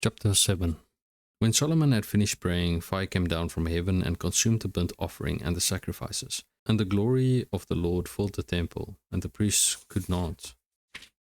Chapter 7. When Solomon had finished praying, fire came down from heaven and consumed the burnt offering and the sacrifices. And the glory of the Lord filled the temple, and the priests could not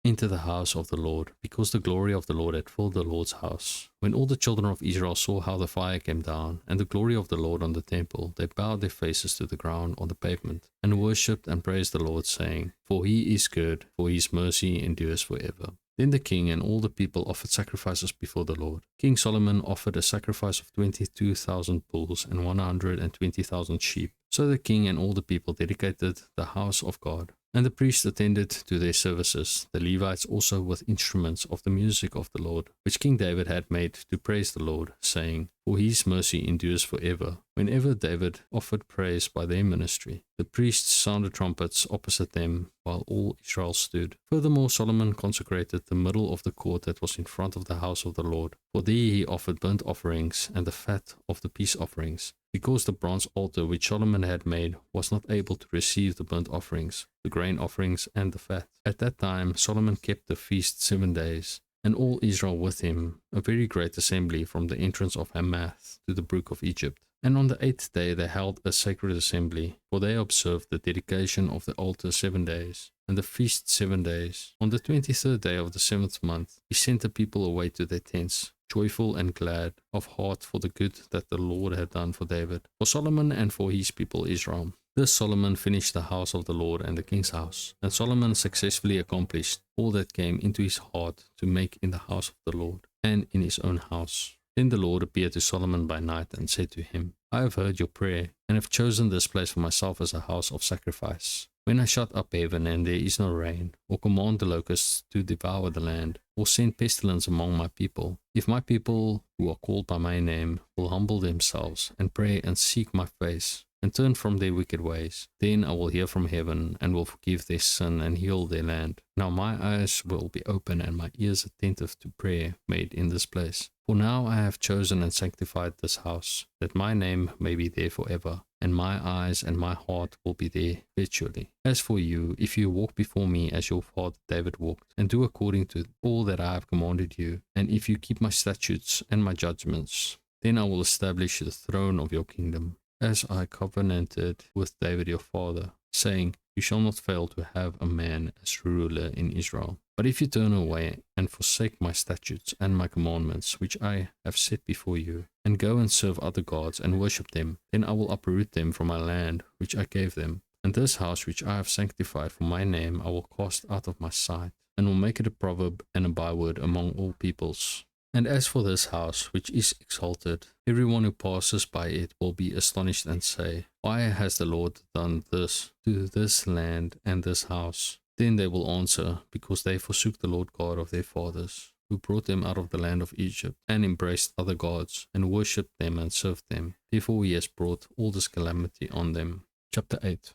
enter the house of the Lord, because the glory of the Lord had filled the Lord's house. When all the children of Israel saw how the fire came down, and the glory of the Lord on the temple, they bowed their faces to the ground on the pavement, and worshipped and praised the Lord, saying, For he is good, for his mercy endures forever. Then the king and all the people offered sacrifices before the Lord. King Solomon offered a sacrifice of 22,000 bulls and 120,000 sheep. So the king and all the people dedicated the house of God. And the priests attended to their services, the Levites also with instruments of the music of the Lord, which King David had made to praise the Lord, saying, For his mercy endures forever. Whenever David offered praise by their ministry, the priests sounded trumpets opposite them, while all Israel stood. Furthermore, Solomon consecrated the middle of the court that was in front of the house of the Lord. For there he offered burnt offerings and the fat of the peace offerings, because the bronze altar which Solomon had made was not able to receive the burnt offerings, the grain offerings, and the fat. At that time Solomon kept the feast 7 days, and all Israel with him, a very great assembly from the entrance of Hamath to the brook of Egypt. And on the 8th day they held a sacred assembly, for they observed the dedication of the altar 7 days, and the feast 7 days. On the 23rd day of the 7th month he sent the people away to their tents, joyful and glad of heart for the good that the Lord had done for David, for Solomon, and for his people Israel. Thus Solomon finished the house of the Lord and the king's house, and Solomon successfully accomplished all that came into his heart to make in the house of the Lord, and in his own house. Then the Lord appeared to Solomon by night and said to him, I have heard your prayer, and have chosen this place for myself as a house of sacrifice. When I shut up heaven and there is no rain, or command the locusts to devour the land, or send pestilence among my people, if my people who are called by my name will humble themselves and pray and seek my face, and turn from their wicked ways, then I will hear from heaven and will forgive their sin and heal their land. Now my eyes will be open and my ears attentive to prayer made in this place. For now I have chosen and sanctified this house, that my name may be there forever, and my eyes and my heart will be there perpetually. As for you, if you walk before me as your father David walked, and do according to all that I have commanded you, and if you keep my statutes and my judgments, then I will establish the throne of your kingdom, as I covenanted with David your father, saying, You shall not fail to have a man as ruler in Israel. But if you turn away and forsake my statutes and my commandments, which I have set before you, and go and serve other gods and worship them, then I will uproot them from my land which I gave them. And this house which I have sanctified for my name I will cast out of my sight, and will make it a proverb and a byword among all peoples. And as for this house which is exalted, everyone who passes by it will be astonished and say, Why has the Lord done this to this land and this house? Then they will answer, Because they forsook the Lord God of their fathers, who brought them out of the land of Egypt, and embraced other gods, and worshipped them and served them. Therefore he has brought all this calamity on them. Chapter 8.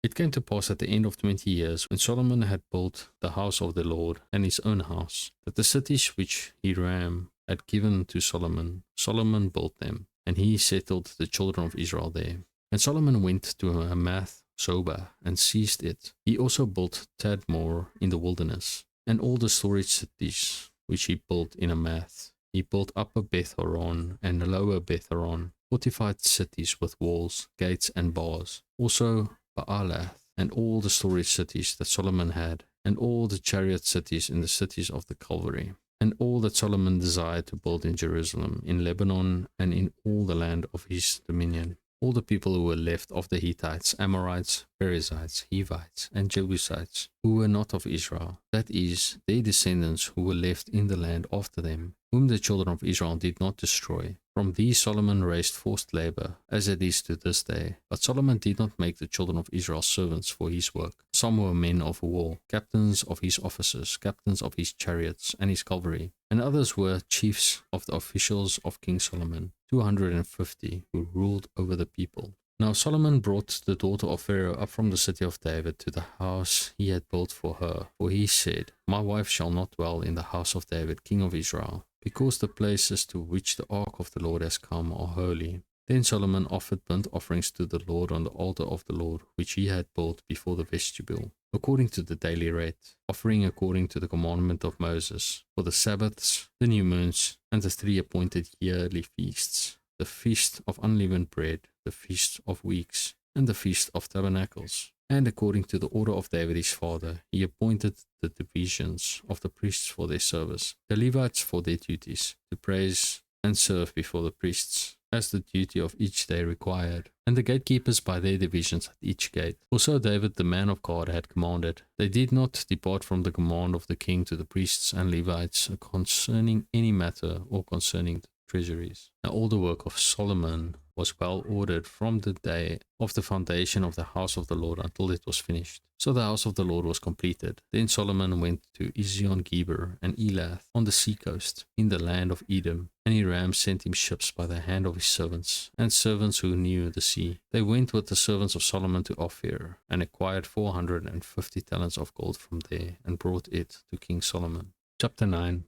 It came to pass at the end of 20 years, when Solomon had built the house of the Lord and his own house, that the cities which Hiram had given to Solomon, Solomon built them, and he settled the children of Israel there. And Solomon went to Hamath Zobah and seized it. He also built Tadmor in the wilderness, and all the storage cities which he built in Hamath. He built Upper Beth-horon and Lower Beth-horon, fortified cities with walls, gates, and bars. Also Baalath, and all the storage cities that Solomon had, and all the chariot cities in the cities of the cavalry, and all that Solomon desired to build in Jerusalem, in Lebanon, and in all the land of his dominion. All the people who were left of the Hittites, Amorites, Perizzites, Hivites, and Jebusites, who were not of Israel, that is, their descendants who were left in the land after them, whom the children of Israel did not destroy. From these Solomon raised forced labor, as it is to this day. But Solomon did not make the children of Israel servants for his work. Some were men of war, captains of his officers, captains of his chariots and his cavalry, and others were chiefs of the officials of King Solomon, 250, who ruled over the people. Now Solomon brought the daughter of Pharaoh up from the city of David to the house he had built for her, for he said, My wife shall not dwell in the house of David, king of Israel, because the places to which the ark of the Lord has come are holy. Then Solomon offered burnt offerings to the Lord on the altar of the Lord, which he had built before the vestibule. according to the daily rate, offering according to the commandment of Moses, for the Sabbaths, the new moons, and the 3 appointed yearly feasts, the feast of unleavened bread, the feast of weeks, and the feast of tabernacles. And according to the order of David his father, he appointed the divisions of the priests for their service, the Levites for their duties, to praise and serve before the priests, as the duty of each day required, and the gatekeepers by their divisions at each gate. For so David the man of God had commanded. They did not depart from the command of the king to the priests and Levites concerning any matter or concerning the treasuries. Now all the work of Solomon was well ordered from the day of the foundation of the house of the Lord until it was finished. So the house of the Lord was completed. Then Solomon went to Ezion-Geber and Elath on the seacoast in the land of Edom. And Hiram sent him ships by the hand of his servants, and servants who knew the sea. They went with the servants of Solomon to Ophir, and acquired 450 talents of gold from there, and brought it to King Solomon. Chapter 9.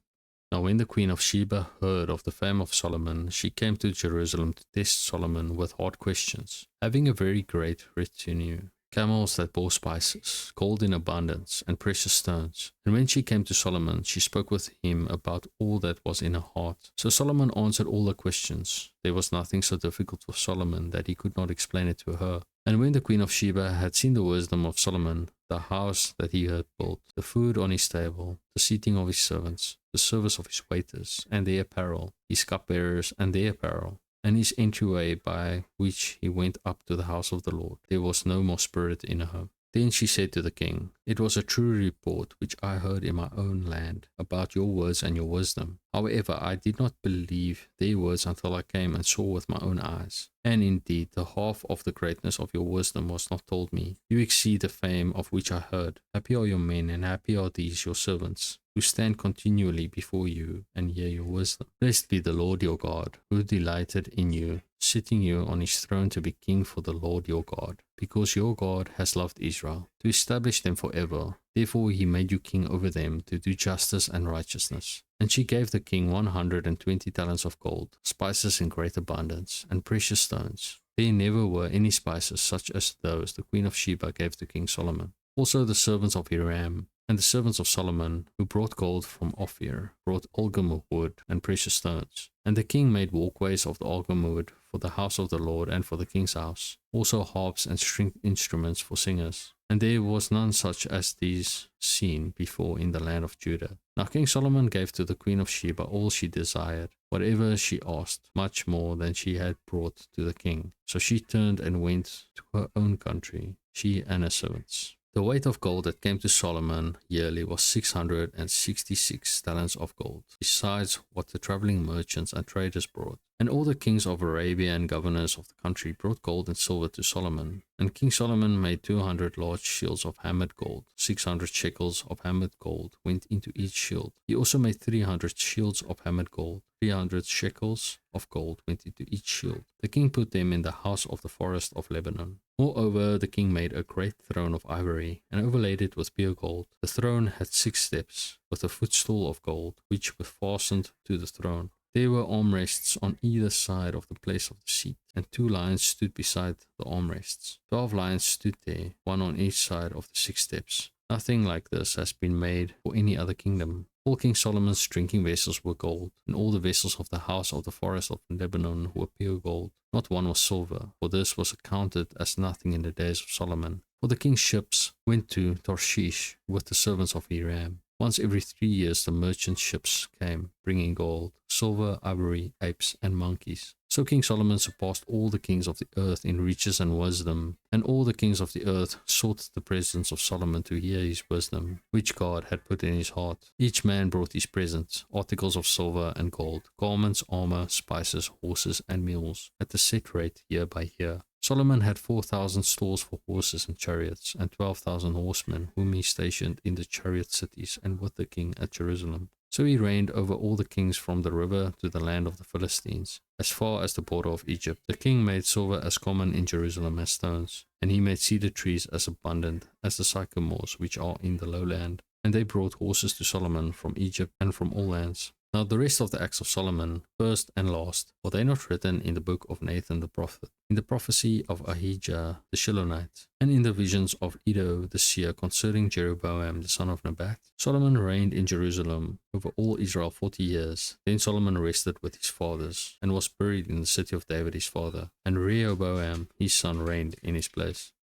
Now when the queen of Sheba heard of the fame of Solomon, she came to Jerusalem to test Solomon with hard questions, having a very great retinue, camels that bore spices, gold in abundance, and precious stones. And when she came to Solomon, she spoke with him about all that was in her heart. So Solomon answered all her questions. There was nothing so difficult for Solomon that he could not explain it to her. And when the queen of Sheba had seen the wisdom of Solomon, the house that he had built, the food on his table, the seating of his servants, the service of his waiters, and their apparel, his cupbearers and their apparel, and his entryway by which he went up to the house of the Lord, there was no more spirit in her. Then she said to the king, It was a true report which I heard in my own land about your words and your wisdom. However, I did not believe their words until I came and saw with my own eyes. And indeed, the half of the greatness of your wisdom was not told me. You exceed the fame of which I heard. Happy are your men, and happy are these your servants, who stand continually before you and hear your wisdom. Blessed be the Lord your God, who delighted in you, sitting you on his throne to be king for the Lord your God, because your God has loved Israel, to establish them forever. Therefore he made you king over them, to do justice and righteousness. And she gave the king 120 talents of gold, spices in great abundance, and precious stones. There never were any spices such as those the queen of Sheba gave to King Solomon. Also the servants of Hiram and the servants of Solomon, who brought gold from Ophir, brought algum wood and precious stones. And the king made walkways of the algum wood for the house of the Lord and for the king's house, also harps and string instruments for singers. And there was none such as these seen before in the land of Judah. Now King Solomon gave to the queen of Sheba all she desired, whatever she asked, much more than she had brought to the king. So she turned and went to her own country, she and her servants. The weight of gold that came to Solomon yearly was 666 talents of gold, besides what the traveling merchants and traders brought. And all the kings of Arabia and governors of the country brought gold and silver to Solomon. And King Solomon made 200 large shields of hammered gold. 600 shekels of hammered gold went into each shield. He also made 300 shields of hammered gold. 300 shekels of gold went into each shield. The king put them in the house of the forest of Lebanon. Moreover, the king made a great throne of ivory, and overlaid it with pure gold. The throne had 6 steps, with a footstool of gold, which was fastened to the throne. There were armrests on either side of the place of the seat, and 2 lions stood beside the armrests. 12 lions stood there, one on each side of the 6 steps. Nothing like this has been made for any other kingdom. All King Solomon's drinking vessels were gold, and all the vessels of the house of the forest of Lebanon were pure gold. Not one was silver, for this was accounted as nothing in the days of Solomon. For the king's ships went to Tarshish with the servants of Hiram. Once every 3 years the merchant ships came, bringing gold, silver, ivory, apes, and monkeys. So King Solomon surpassed all the kings of the earth in riches and wisdom, and all the kings of the earth sought the presence of Solomon to hear his wisdom, which God had put in his heart. Each man brought his presents, articles of silver and gold, garments, armor, spices, horses, and mules, at the set rate year by year. Solomon had 4,000 stalls for horses and chariots, and 12,000 horsemen, whom he stationed in the chariot cities and with the king at Jerusalem. So he reigned over all the kings from the river to the land of the Philistines, as far as the border of Egypt. The king made silver as common in Jerusalem as stones, and he made cedar trees as abundant as the sycamores which are in the lowland. And they brought horses to Solomon from Egypt and from all lands. Now the rest of the acts of Solomon, first and last, are they not written in the book of Nathan the prophet, in the prophecy of Ahijah the Shilonite, and in the visions of Iddo the seer concerning Jeroboam the son of Nebat? Solomon reigned in Jerusalem over all Israel 40 years. Then Solomon rested with his fathers, and was buried in the city of David his father, and Rehoboam his son reigned in his place.